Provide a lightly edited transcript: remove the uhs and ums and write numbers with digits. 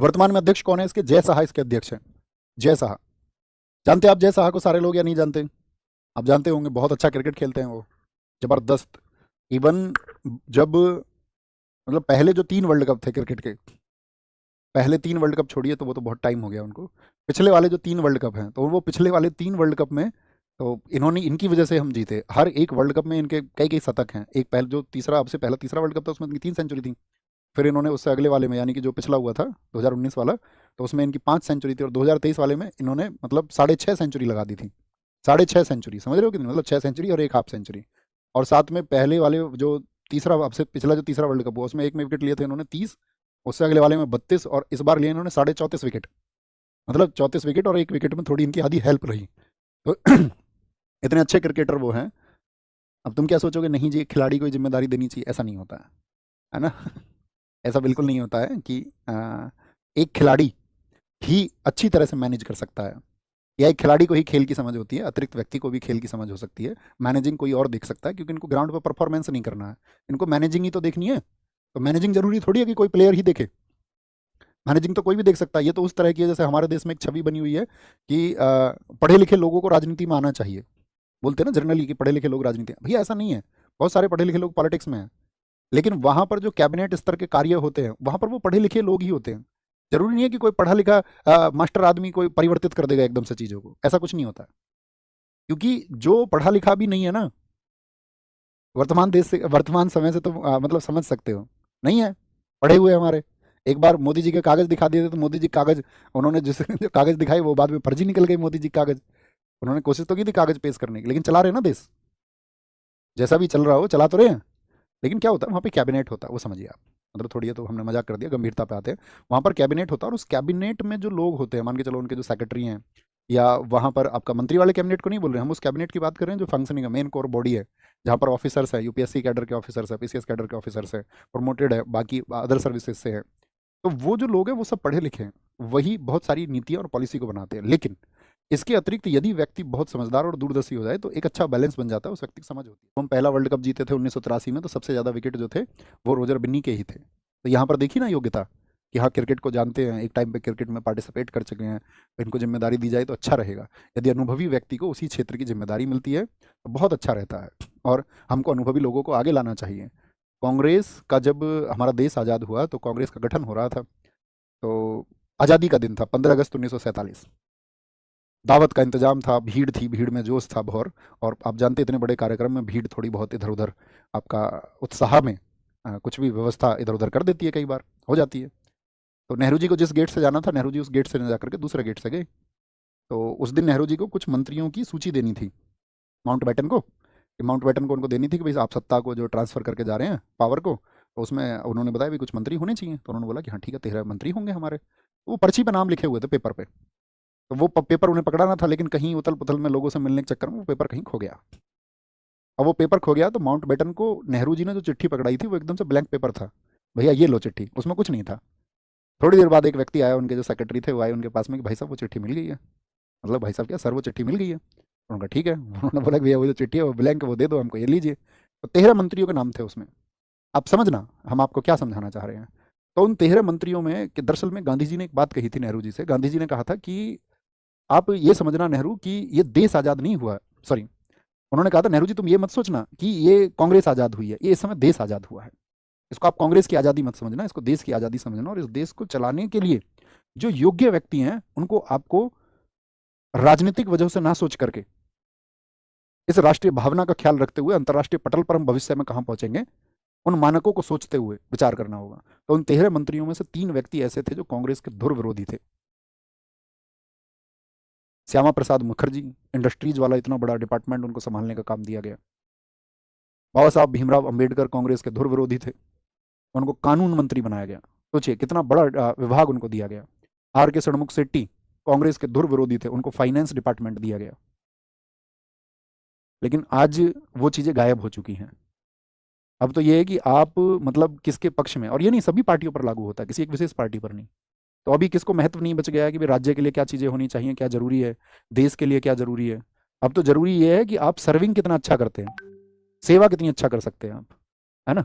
वर्तमान में अध्यक्ष कौन है इसके? जय साहा इसके अध्यक्ष हैं। जय साहा, जानते हैं आप जय साहा को सारे लोग या नहीं जानते? आप जानते होंगे, बहुत अच्छा क्रिकेट खेलते हैं वो, जबरदस्त। इवन जब मतलब पहले जो 3 वर्ल्ड कप थे क्रिकेट के, पहले 3 वर्ल्ड कप छोड़िए तो वो तो बहुत टाइम हो गया उनको, पिछले वाले जो 3 वर्ल्ड कप हैं, तो वो पिछले वाले 3 वर्ल्ड कप में तो इन्होंने, इनकी वजह से हम जीते। हर एक वर्ल्ड कप में इनके कई कई शतक हैं। एक पहले जो तीसरा, अब से पहला तीसरा वर्ल्ड कप था उसमें इनकी 3 सेंचुरी थी। फिर इन्होंने उससे अगले वाले में, यानी कि जो पिछला हुआ था 2019 वाला, तो उसमें इनकी 5 सेंचुरी थी। और 2023 वाले में इन्होंने मतलब 6.5 सेंचुरी लगा दी थी। 6.5 सेंचुरी, समझ रहे हो कितनी? मतलब 6 सेंचुरी और एक हाफ सेंचुरी। और साथ में पहले वाले जो तीसरा, अब से पिछला जो तीसरा वर्ल्ड कप हुआ उसमें एक में विकेट लिए थे इन्होंने 30, उससे अगले वाले में 32, और इस बार लिए इन्होंने 34.5 विकेट। मतलब 34 विकेट, और एक विकेट में थोड़ी इनकी आधी हेल्प रही। तो इतने अच्छे क्रिकेटर वो हैं। अब तुम क्या सोचोगे, नहीं जी खिलाड़ी को जिम्मेदारी देनी चाहिए? ऐसा नहीं होता है ना? ऐसा बिल्कुल नहीं होता है कि एक खिलाड़ी ही अच्छी तरह से मैनेज कर सकता है, या एक खिलाड़ी को ही खेल की समझ होती है, अतिरिक्त व्यक्ति को भी खेल की समझ हो सकती है। मैनेजिंग कोई और देख सकता है, क्योंकि इनको ग्राउंड पर परफॉर्मेंस नहीं करना है, इनको मैनेजिंग ही तो देखनी है। तो मैनेजिंग जरूरी थोड़ी है कि कोई प्लेयर ही देखे, मैनेजिंग तो कोई भी देख सकता है। ये तो उस तरह की है जैसे हमारे देश में एक छवि बनी हुई है कि पढ़े लिखे लोगों को राजनीति में आना चाहिए। बोलते हैं ना जनरली कि पढ़े लिखे लोग राजनीति, भैया ऐसा नहीं है। बहुत सारे पढ़े लिखे लोग पॉलिटिक्स में हैं, लेकिन वहां पर जो कैबिनेट स्तर के कार्य होते हैं वहां पर वो पढ़े लिखे लोग ही होते हैं। जरूरी नहीं है कि कोई पढ़ा लिखा मास्टर आदमी कोई परिवर्तित कर देगा एकदम से चीजों को, ऐसा कुछ नहीं होता। क्योंकि जो पढ़ा लिखा भी नहीं है ना, वर्तमान देश से, वर्तमान समय से तो मतलब समझ सकते हो, नहीं है पढ़े हुए हमारे। एक बार मोदी जी के कागज दिखा दिए थे तो मोदी जी कागज, उन्होंने जिस जो कागज दिखाई वो बाद में फर्जी निकल गई मोदी जी कागज। उन्होंने कोशिश तो की थी कागज पेश करने की, लेकिन चला रहे ना देश, जैसा भी चल रहा हो चला तो रहे हैं। लेकिन क्या होता है वहाँ पे कैबिनेट होता है, वो समझिए आप। मतलब थोड़ी है तो हमने मजाक कर दिया, गंभीरता पे आते हैं। वहाँ पर कैबिनेट होता है, और उस कैबिनेट में जो लोग होते हैं, मान के चलो उनके जो सेक्रेटरी हैं, या वहाँ पर आपका मंत्री वाले कैबिनेट को नहीं बोल रहे हैं हम, उस कैबिनेट की बात कर रहे हैं जो फंक्शनिंग है, मेन कोर बॉडी है, जहाँ पर ऑफिसर्स है, यूपीएससी कैडर के ऑफिसर्स है, पीसीएस कैडर के ऑफिसर्स है, प्रमोटेड है, बाकी अदर सर्विसेज से है। तो वो जो लोग हैं वो सब पढ़े लिखे हैं, वही बहुत सारी नीतियाँ और पॉलिसी को बनाते हैं। लेकिन इसके अतिरिक्त यदि व्यक्ति बहुत समझदार और दूरदर्शी हो जाए तो एक अच्छा बैलेंस बन जाता है, उस व्यक्ति की समझ होती है। हम पहला वर्ल्ड कप जीते थे 1983 में, तो सबसे ज़्यादा विकेट जो थे वो रोजर बिन्नी के ही थे। तो यहाँ पर देखी ना योग्यता, कि हाँ क्रिकेट को जानते हैं, एक टाइम पे क्रिकेट में पार्टिसिपेट कर चुके हैं, तो इनको जिम्मेदारी दी जाए तो अच्छा रहेगा। यदि अनुभवी व्यक्ति को उसी क्षेत्र की जिम्मेदारी मिलती है तो बहुत अच्छा रहता है, और हमको अनुभवी लोगों को आगे लाना चाहिए। कांग्रेस का जब हमारा देश आज़ाद हुआ तो कांग्रेस का गठन हो रहा था, तो आज़ादी का दिन था 15 अगस्त 1947। दावत का इंतजाम था, भीड़ थी, भीड़ में जोश था भौर। और आप जानते इतने बड़े कार्यक्रम में भीड़ थोड़ी बहुत इधर उधर आपका उत्साह में कुछ भी व्यवस्था इधर उधर कर देती है, कई बार हो जाती है। तो नेहरू जी को जिस गेट से जाना था, नेहरू जी उस गेट से न जाकर के दूसरे गेट से गए। तो उस दिन नेहरू जी को कुछ मंत्रियों की सूची देनी थी माउंट बैटन को, कि माउंट बैटन को उनको देनी थी कि भाई आप सत्ता को जो ट्रांसफर करके जा रहे हैं पावर को, तो उसमें उन्होंने बताया भी कुछ मंत्री होने चाहिए। तो उन्होंने बोला कि हाँ ठीक है 13 मंत्री होंगे हमारे। तो वो पर्ची पे नाम लिखे हुए थे पेपर पे, तो वो पेपर उन्हें पकड़ाना था, लेकिन कहीं उथल पुथल में लोगों से मिलने के चक्कर में वो पेपर कहीं खो गया। अब वो पेपर खो गया तो माउंट बेटन को नेहरू जी ने जो चिट्ठी पकड़ाई थी वो एकदम से ब्लैंक पेपर था, भैया ये लो चिट्ठी, उसमें कुछ नहीं था। थोड़ी देर बाद एक व्यक्ति आया, उनके जो सेक्रेटरी थे वो आए उनके पास में कि भाई साहब वो चिट्ठी मिल गई है। मतलब भाई साहब क्या सर, वो चिट्ठी मिल गई है? उन्होंने कहा ठीक है। उन्होंने बोला कि भैया वो जो चिट्ठी है वो ब्लैंक है, वो दे दो हमको, ये लीजिए। तो 13 मंत्रियों के नाम थे उसमें। आप समझना हम आपको क्या समझाना चाह रहे हैं। तो उन 13 मंत्रियों में कि दरअसल में गांधी जी ने एक बात कही थी नेहरू जी से। गांधी जी ने कहा था कि आप ये समझना नेहरू कि ये देश आज़ाद नहीं हुआ, सॉरी, उन्होंने कहा था नेहरू जी तुम ये मत सोचना कि ये कांग्रेस आज़ाद हुई है, ये इस समय देश आज़ाद हुआ है। इसको आप कांग्रेस की आज़ादी मत समझना, इसको देश की आज़ादी समझना। और इस देश को चलाने के लिए जो योग्य व्यक्ति हैं उनको आपको राजनीतिक वजह से ना सोच करके, इस राष्ट्रीय भावना का ख्याल रखते हुए अंतर्राष्ट्रीय पटल पर हम भविष्य में कहाँ पहुंचेंगे, उन मानकों को सोचते हुए विचार करना होगा। तो उन 13 मंत्रियों में से 3 व्यक्ति ऐसे थे जो कांग्रेस के धुर विरोधी थे। श्यामा प्रसाद मुखर्जी, इंडस्ट्रीज वाला इतना बड़ा डिपार्टमेंट उनको संभालने का काम दिया गया। बाबा साहब भीमराव अंबेडकर कांग्रेस के धुर विरोधी थे, उनको कानून मंत्री बनाया गया। सोचिए कितना बड़ा विभाग उनको दिया गया। आर के षणमुख शेट्टी कांग्रेस के धुर विरोधी थे, उनको फाइनेंस डिपार्टमेंट दिया गया। लेकिन आज वो चीज़ें गायब हो चुकी हैं। अब तो ये है कि आप मतलब किसके पक्ष में, और ये नहीं सभी पार्टियों पर लागू होता है, किसी एक विशेष पार्टी पर नहीं। तो अभी किसको महत्व नहीं बच गया है कि भाई राज्य के लिए क्या चीज़ें होनी चाहिए, क्या जरूरी है, देश के लिए क्या जरूरी है। अब तो जरूरी ये है कि आप सर्विंग कितना अच्छा करते हैं, सेवा कितनी अच्छा कर सकते हैं आप, है ना।